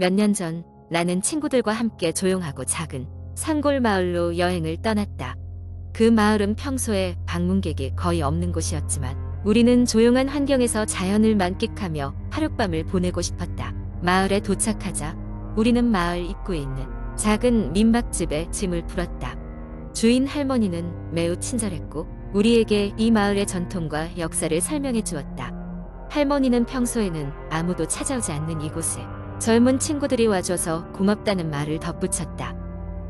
몇 년 전 나는 친구들과 함께 조용하고 작은 산골 마을로 여행을 떠났다. 그 마을은 평소에 방문객이 거의 없는 곳이었지만 우리는 조용한 환경에서 자연을 만끽하며 하룻밤을 보내고 싶었다. 마을에 도착하자 우리는 마을 입구에 있는 작은 민박집에 짐을 풀었다. 주인 할머니는 매우 친절했고 우리에게 이 마을의 전통과 역사를 설명해 주었다. 할머니는 평소에는 아무도 찾아오지 않는 이곳에 젊은 친구들이 와줘서 고맙다는 말을 덧붙였다.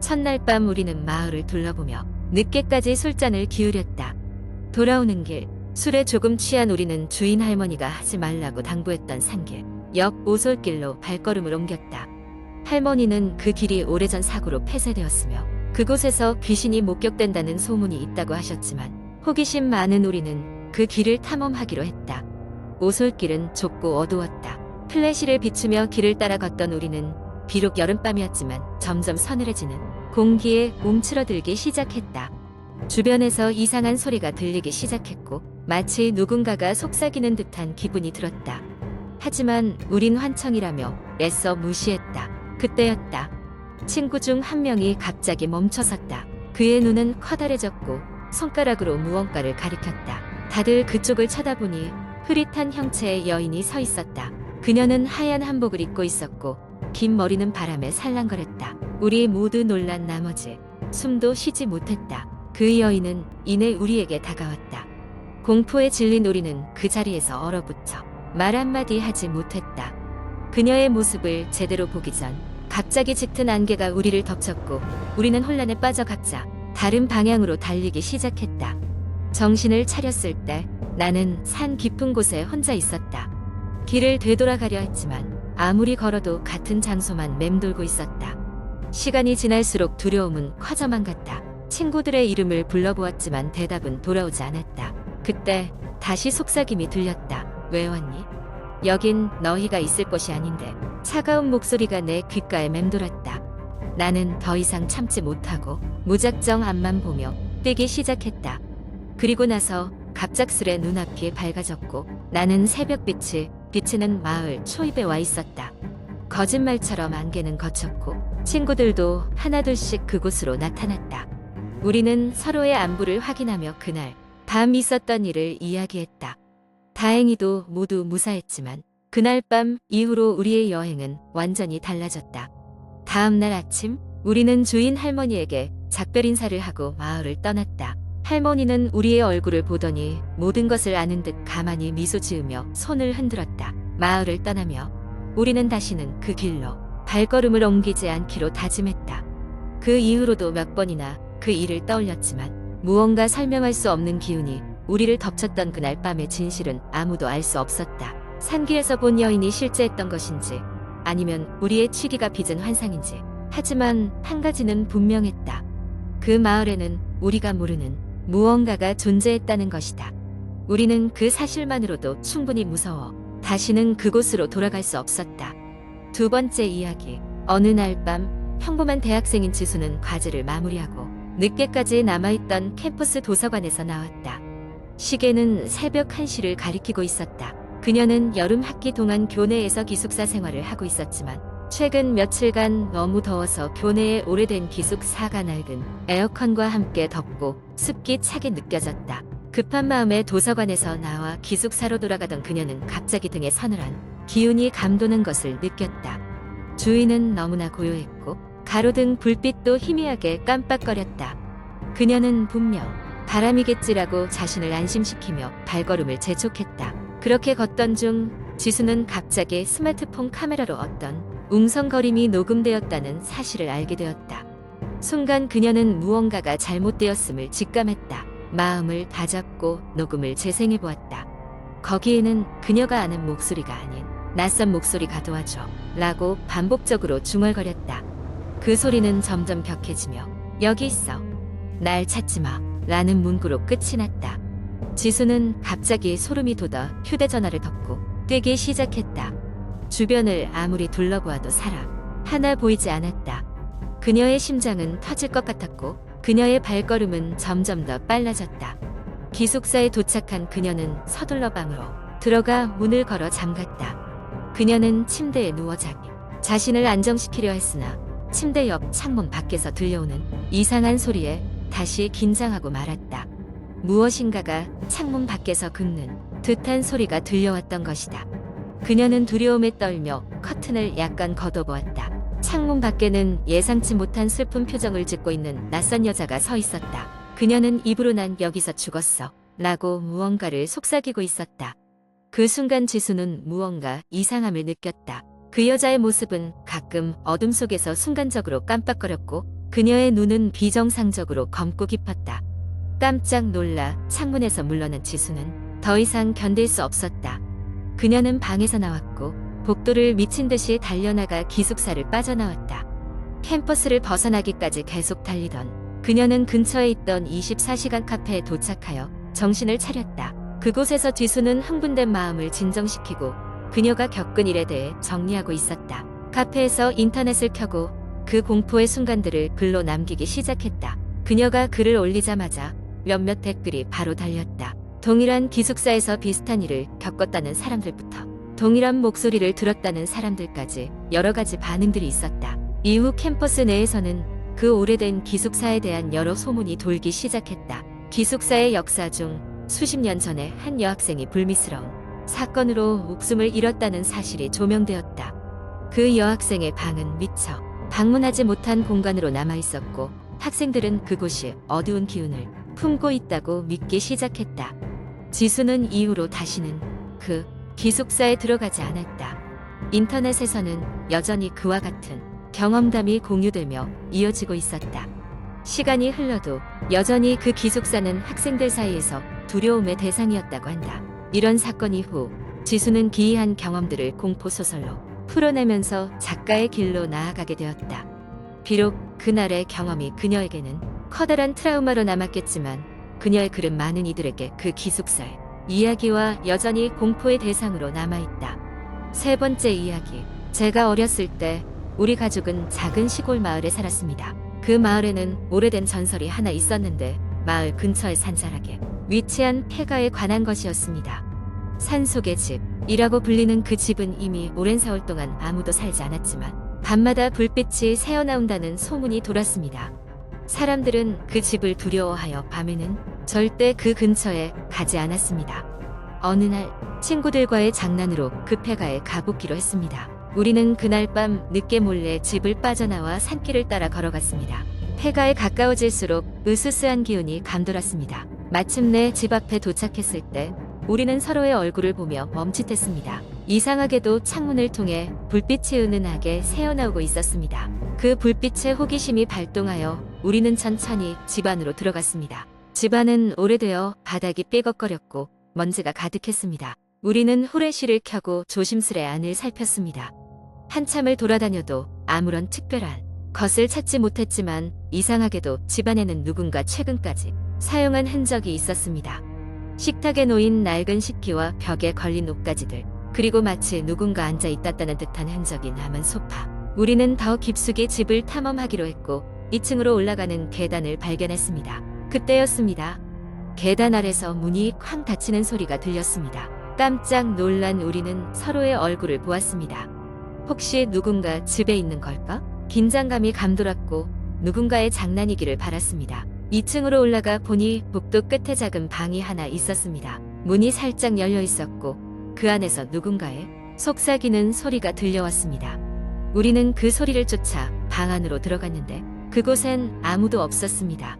첫날 밤 우리는 마을을 둘러보며 늦게까지 술잔을 기울였다. 돌아오는 길, 술에 조금 취한 우리는 주인 할머니가 하지 말라고 당부했던 산길, 옆 오솔길로 발걸음을 옮겼다. 할머니는 그 길이 오래전 사고로 폐쇄되었으며 그곳에서 귀신이 목격된다는 소문이 있다고 하셨지만 호기심 많은 우리는 그 길을 탐험하기로 했다. 오솔길은 좁고 어두웠다. 플래시를 비추며 길을 따라 걷던 우리는 비록 여름밤이었지만 점점 서늘해지는 공기에 움츠러들기 시작했다. 주변에서 이상한 소리가 들리기 시작했고 마치 누군가가 속삭이는 듯한 기분이 들었다. 하지만 우린 환청이라며 애써 무시했다. 그때였다. 친구 중 한 명이 갑자기 멈춰섰다. 그의 눈은 커다래졌고 손가락으로 무언가를 가리켰다. 다들 그쪽을 쳐다보니 흐릿한 형체의 여인이 서 있었다. 그녀는 하얀 한복을 입고 있었고 긴 머리는 바람에 살랑거렸다. 우리 모두 놀란 나머지 숨도 쉬지 못했다. 그 여인은 이내 우리에게 다가왔다. 공포에 질린 우리는 그 자리에서 얼어붙어 말 한마디 하지 못했다. 그녀의 모습을 제대로 보기 전 갑자기 짙은 안개가 우리를 덮쳤고 우리는 혼란에 빠져 각자 다른 방향으로 달리기 시작했다. 정신을 차렸을 때 나는 산 깊은 곳에 혼자 있었다. 길을 되돌아가려 했지만 아무리 걸어도 같은 장소만 맴돌고 있었다. 시간이 지날수록 두려움은 커져만 갔다. 친구들의 이름을 불러보았지만 대답은 돌아오지 않았다. 그때 다시 속삭임이 들렸다. 왜 왔니? 여긴 너희가 있을 곳이 아닌데. 차가운 목소리가 내 귓가에 맴돌았다. 나는 더 이상 참지 못하고 무작정 앞만 보며 뛰기 시작했다. 그리고 나서 갑작스레 눈앞이 밝아졌고 나는 새벽빛이 비치는 마을 초입에 와 있었다. 거짓말처럼 안개는 걷혔고 친구들도 하나둘씩 그곳으로 나타났다. 우리는 서로의 안부를 확인하며 그날 밤 있었던 일을 이야기했다. 다행히도 모두 무사했지만 그날 밤 이후로 우리의 여행은 완전히 달라졌다. 다음 날 아침 우리는 주인 할머니에게 작별 인사를 하고 마을을 떠났다. 할머니는 우리의 얼굴을 보더니 모든 것을 아는 듯 가만히 미소 지으며 손을 흔들었다. 마을을 떠나며 우리는 다시는 그 길로 발걸음을 옮기지 않기로 다짐했다. 그 이후로도 몇 번이나 그 일을 떠올렸지만 무언가 설명할 수 없는 기운이 우리를 덮쳤던 그날 밤의 진실은 아무도 알 수 없었다. 산길에서 본 여인이 실제했던 것인지 아니면 우리의 취기가 빚은 환상인지. 하지만 한 가지는 분명했다. 그 마을에는 우리가 모르는 무언가가 존재했다는 것이다. 우리는 그 사실만으로도 충분히 무서워 다시는 그곳으로 돌아갈 수 없었다. 두 번째 이야기. 어느 날 밤 평범한 대학생인 지수는 과제를 마무리하고 늦게까지 남아있던 캠퍼스 도서관에서 나왔다. 시계는 새벽 1시를 가리키고 있었다. 그녀는 여름 학기 동안 교내에서 기숙사 생활을 하고 있었지만 최근 며칠간 너무 더워서 교내의 오래된 기숙사가 낡은 에어컨과 함께 덥고 습기 차게 느껴졌다. 급한 마음에 도서관에서 나와 기숙사로 돌아가던 그녀는 갑자기 등에 서늘한 기운이 감도는 것을 느꼈다. 주위는 너무나 고요했고 가로등 불빛도 희미하게 깜빡거렸다. 그녀는 분명 바람이겠지라고 자신을 안심시키며 발걸음을 재촉했다. 그렇게 걷던 중 지수는 갑자기 스마트폰 카메라로 어떤 웅성거림이 녹음되었다는 사실을 알게 되었다. 순간 그녀는 무언가가 잘못되었음을 직감했다. 마음을 다잡고 녹음을 재생해보았다. 거기에는 그녀가 아는 목소리가 아닌 낯선 목소리가 도와줘 라고 반복적으로 중얼거렸다. 그 소리는 점점 격해지며 여기 있어. 날 찾지 마 라는 문구로 끝이 났다. 지수는 갑자기 소름이 돋아 휴대전화를 덮고 뛰기 시작했다. 주변을 아무리 둘러보아도 사람 하나 보이지 않았다. 그녀의 심장은 터질 것 같았고 그녀의 발걸음은 점점 더 빨라졌다. 기숙사에 도착한 그녀는 서둘러 방으로 들어가 문을 걸어 잠갔다. 그녀는 침대에 누워 자기 자신을 안정시키려 했으나 침대 옆 창문 밖에서 들려오는 이상한 소리에 다시 긴장하고 말았다. 무엇인가가 창문 밖에서 긁는 듯한 소리가 들려왔던 것이다. 그녀는 두려움에 떨며 커튼을 약간 걷어보았다. 창문 밖에는 예상치 못한 슬픈 표정을 짓고 있는 낯선 여자가 서 있었다. 그녀는 입으로 난 여기서 죽었어 라고 무언가를 속삭이고 있었다. 그 순간 지수는 무언가 이상함을 느꼈다. 그 여자의 모습은 가끔 어둠 속에서 순간적으로 깜빡거렸고 그녀의 눈은 비정상적으로 검고 깊었다. 깜짝 놀라 창문에서 물러난 지수는 더 이상 견딜 수 없었다. 그녀는 방에서 나왔고 복도를 미친 듯이 달려나가 기숙사를 빠져나왔다. 캠퍼스를 벗어나기까지 계속 달리던 그녀는 근처에 있던 24시간 카페에 도착하여 정신을 차렸다. 그곳에서 지수는 흥분된 마음을 진정시키고 그녀가 겪은 일에 대해 정리하고 있었다. 카페에서 인터넷을 켜고 그 공포의 순간들을 글로 남기기 시작했다. 그녀가 글을 올리자마자 몇몇 댓글이 바로 달렸다. 동일한 기숙사에서 비슷한 일을 겪었다는 사람들부터 동일한 목소리를 들었다는 사람들까지 여러 가지 반응들이 있었다. 이후 캠퍼스 내에서는 그 오래된 기숙사에 대한 여러 소문이 돌기 시작했다. 기숙사의 역사 중 수십 년 전에 한 여학생이 불미스러운 사건으로 목숨을 잃었다는 사실이 조명되었다. 그 여학생의 방은 미처 방문하지 못한 공간으로 남아있었고 학생들은 그곳이 어두운 기운을 품고 있다고 믿기 시작했다. 지수는 이후로 다시는 그 기숙사에 들어가지 않았다. 인터넷에서는 여전히 그와 같은 경험담이 공유되며 이어지고 있었다. 시간이 흘러도 여전히 그 기숙사는 학생들 사이에서 두려움의 대상이었다고 한다. 이런 사건 이후 지수는 기이한 경험들을 공포소설로 풀어내면서 작가의 길로 나아가게 되었다. 비록 그날의 경험이 그녀에게는 커다란 트라우마로 남았겠지만 그녀의 글은 많은 이들에게 그 기숙사의 이야기와 여전히 공포의 대상으로 남아있다. 세 번째 이야기. 제가 어렸을 때 우리 가족은 작은 시골 마을에 살았습니다. 그 마을에는 오래된 전설이 하나 있었는데 마을 근처의 산자락에 위치한 폐가에 관한 것이었습니다. 산속의 집이라고 불리는 그 집은 이미 오랜 세월 동안 아무도 살지 않았지만 밤마다 불빛이 새어나온다는 소문이 돌았습니다. 사람들은 그 집을 두려워하여 밤에는 절대 그 근처에 가지 않았습니다. 어느 날 친구들과의 장난으로 그 폐가에 가보기로 했습니다. 우리는 그날 밤 늦게 몰래 집을 빠져나와 산길을 따라 걸어갔습니다. 폐가에 가까워질수록 으스스한 기운이 감돌았습니다. 마침내 집 앞에 도착했을 때 우리는 서로의 얼굴을 보며 멈칫했습니다. 이상하게도 창문을 통해 불빛이 은은하게 새어나오고 있었습니다. 그 불빛에 호기심이 발동하여 우리는 천천히 집 안으로 들어갔습니다. 집 안은 오래되어 바닥이 삐걱거렸고 먼지가 가득했습니다. 우리는 후레쉬를 켜고 조심스레 안을 살폈습니다. 한참을 돌아다녀도 아무런 특별한 것을 찾지 못했지만 이상하게도 집 안에는 누군가 최근까지 사용한 흔적이 있었습니다. 식탁에 놓인 낡은 식기와 벽에 걸린 옷가지들, 그리고 마치 누군가 앉아 있었다는 듯한 흔적이 남은 소파. 우리는 더 깊숙이 집을 탐험하기로 했고 2층으로 올라가는 계단을 발견했습니다. 그때였습니다. 계단 아래서 문이 쾅 닫히는 소리가 들렸습니다. 깜짝 놀란 우리는 서로의 얼굴을 보았습니다. 혹시 누군가 집에 있는 걸까? 긴장감이 감돌았고 누군가의 장난이기를 바랐습니다. 2층으로 올라가 보니 복도 끝에 작은 방이 하나 있었습니다. 문이 살짝 열려 있었고 그 안에서 누군가의 속삭이는 소리가 들려왔습니다. 우리는 그 소리를 쫓아 방 안으로 들어갔는데 그곳엔 아무도 없었습니다.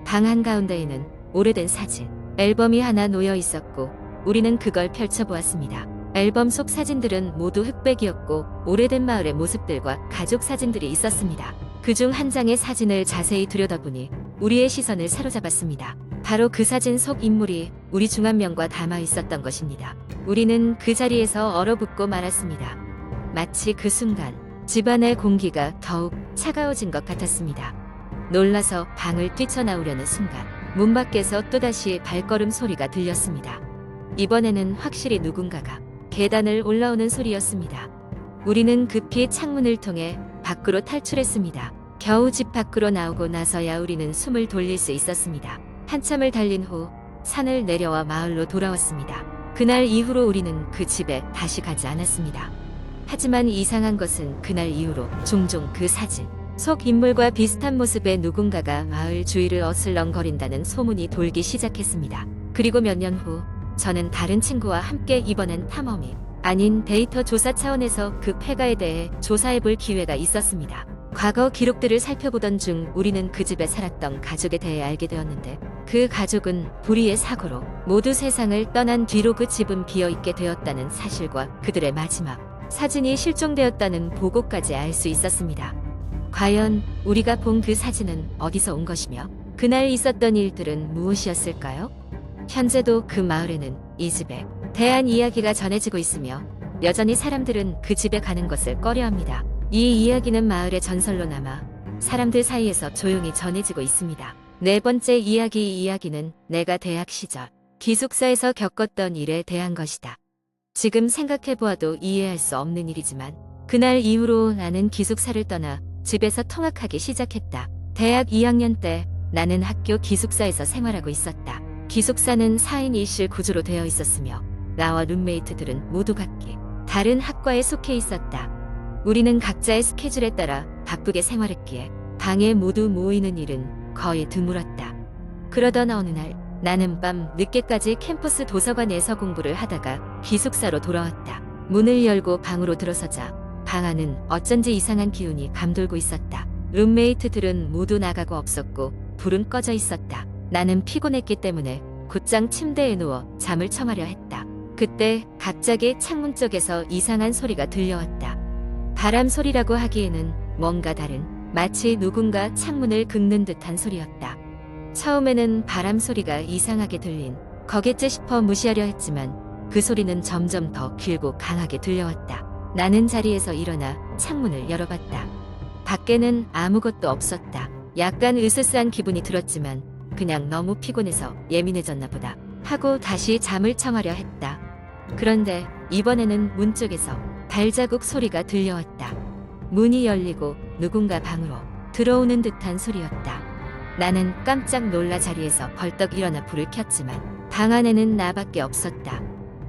방 한가운데에는 오래된 사진, 앨범이 하나 놓여 있었고 우리는 그걸 펼쳐보았습니다. 앨범 속 사진들은 모두 흑백이었고 오래된 마을의 모습들과 가족 사진들이 있었습니다. 그중 한 장의 사진을 자세히 들여다보니 우리의 시선을 사로잡았습니다. 바로 그 사진 속 인물이 우리 중 한 명과 닮아 있었던 것입니다. 우리는 그 자리에서 얼어붙고 말았습니다. 마치 그 순간 집안의 공기가 더욱 차가워진 것 같았습니다. 놀라서 방을 뛰쳐나오려는 순간 문 밖에서 또다시 발걸음 소리가 들렸습니다. 이번에는 확실히 누군가가 계단을 올라오는 소리였습니다. 우리는 급히 창문을 통해 밖으로 탈출했습니다. 겨우 집 밖으로 나오고 나서야 우리는 숨을 돌릴 수 있었습니다. 한참을 달린 후 산을 내려와 마을로 돌아왔습니다. 그날 이후로 우리는 그 집에 다시 가지 않았습니다. 하지만 이상한 것은 그날 이후로 종종 그 사진 속 인물과 비슷한 모습의 누군가가 마을 주위를 어슬렁거린다는 소문이 돌기 시작했습니다. 그리고 몇 년 후 저는 다른 친구와 함께 이번엔 탐험이 아닌 데이터 조사 차원에서 그 폐가에 대해 조사해볼 기회가 있었습니다. 과거 기록들을 살펴보던 중 우리는 그 집에 살았던 가족에 대해 알게 되었는데, 그 가족은 불의의 사고로 모두 세상을 떠난 뒤로 그 집은 비어있게 되었다는 사실과 그들의 마지막 사진이 실종되었다는 보고까지 알 수 있었습니다. 과연 우리가 본 그 사진은 어디서 온 것이며 그날 있었던 일들은 무엇이었을까요? 현재도 그 마을에는 이 집에 대한 이야기가 전해지고 있으며 여전히 사람들은 그 집에 가는 것을 꺼려합니다. 이 이야기는 마을의 전설로 남아 사람들 사이에서 조용히 전해지고 있습니다. 네 번째 이야기는 내가 대학 시절 기숙사에서 겪었던 일에 대한 것이다. 지금 생각해보아도 이해할 수 없는 일이지만 그날 이후로 나는 기숙사를 떠나 집에서 통학하기 시작했다. 대학 2학년 때 나는 학교 기숙사에서 생활하고 있었다. 기숙사는 4인 1실 구조로 되어 있었으며 나와 룸메이트들은 모두 각기 다른 학과에 속해 있었다. 우리는 각자의 스케줄에 따라 바쁘게 생활했기에 방에 모두 모이는 일은 거의 드물었다. 그러던 어느 날 나는 밤 늦게까지 캠퍼스 도서관에서 공부를 하다가 기숙사로 돌아왔다. 문을 열고 방으로 들어서자 방 안은 어쩐지 이상한 기운이 감돌고 있었다. 룸메이트들은 모두 나가고 없었고 불은 꺼져 있었다. 나는 피곤했기 때문에 곧장 침대에 누워 잠을 청하려 했다. 그때 갑자기 창문 쪽에서 이상한 소리가 들려왔다. 바람 소리라고 하기에는 뭔가 다른, 마치 누군가 창문을 긁는 듯한 소리였다. 처음에는 바람 소리가 이상하게 들린 거겠지 싶어 무시하려 했지만 그 소리는 점점 더 길고 강하게 들려왔다. 나는 자리에서 일어나 창문을 열어봤다. 밖에는 아무것도 없었다. 약간 으스스한 기분이 들었지만 그냥 너무 피곤해서 예민해졌나 보다 하고 다시 잠을 청하려 했다. 그런데 이번에는 문 쪽에서 발자국 소리가 들려왔다. 문이 열리고 누군가 방으로 들어오는 듯한 소리였다. 나는 깜짝 놀라 자리에서 벌떡 일어나 불을 켰지만 방 안에는 나밖에 없었다.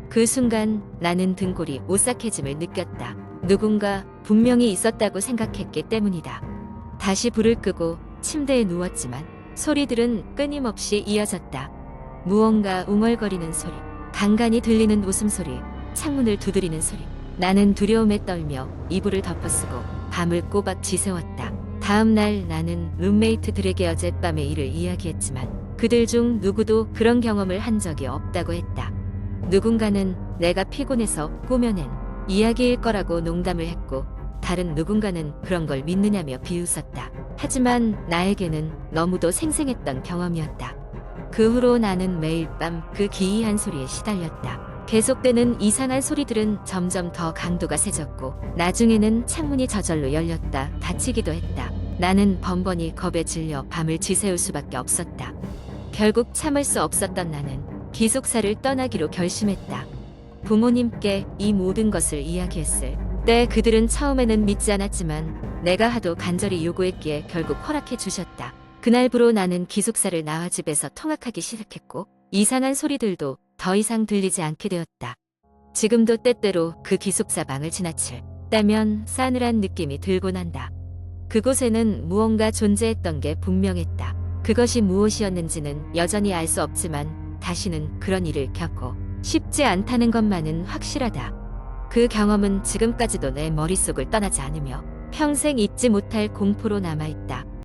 그 순간 나는 등골이 오싹해짐을 느꼈다. 누군가 분명히 있었다고 생각했기 때문이다. 다시 불을 끄고 침대에 누웠지만 소리들은 끊임없이 이어졌다. 무언가 웅얼거리는 소리, 간간히 들리는 웃음소리, 창문을 두드리는 소리. 나는 두려움에 떨며 이불을 덮어쓰고 밤을 꼬박 지새웠다. 다음 날 나는 룸메이트들에게 어젯밤의 일을 이야기했지만 그들 중 누구도 그런 경험을 한 적이 없다고 했다. 누군가는 내가 피곤해서 꾸며낸 이야기일 거라고 농담을 했고 다른 누군가는 그런 걸 믿느냐며 비웃었다. 하지만 나에게는 너무도 생생했던 경험이었다. 그 후로 나는 매일 밤 그 기이한 소리에 시달렸다. 계속되는 이상한 소리들은 점점 더 강도가 세졌고 나중에는 창문이 저절로 열렸다 닫히기도 했다. 나는 번번이 겁에 질려 밤을 지새울 수밖에 없었다. 결국 참을 수 없었던 나는 기숙사를 떠나기로 결심했다. 부모님께 이 모든 것을 이야기했을 때 그들은 처음에는 믿지 않았지만 내가 하도 간절히 요구했기에 결국 허락해 주셨다. 그날부로 나는 기숙사를 나와 집에서 통학하기 시작했고 이상한 소리들도 더 이상 들리지 않게 되었다. 지금도 때때로 그 기숙사 방을 지나칠 때면 싸늘한 느낌이 들곤 한다. 그곳에는 무언가 존재했던 게 분명했다. 그것이 무엇이었는지는 여전히 알 수 없지만 다시는 그런 일을 겪고 싶지 않다는 것만은 확실하다. 그 경험은 지금까지도 내 머릿속을 떠나지 않으며 평생 잊지 못할 공포로 남아있다.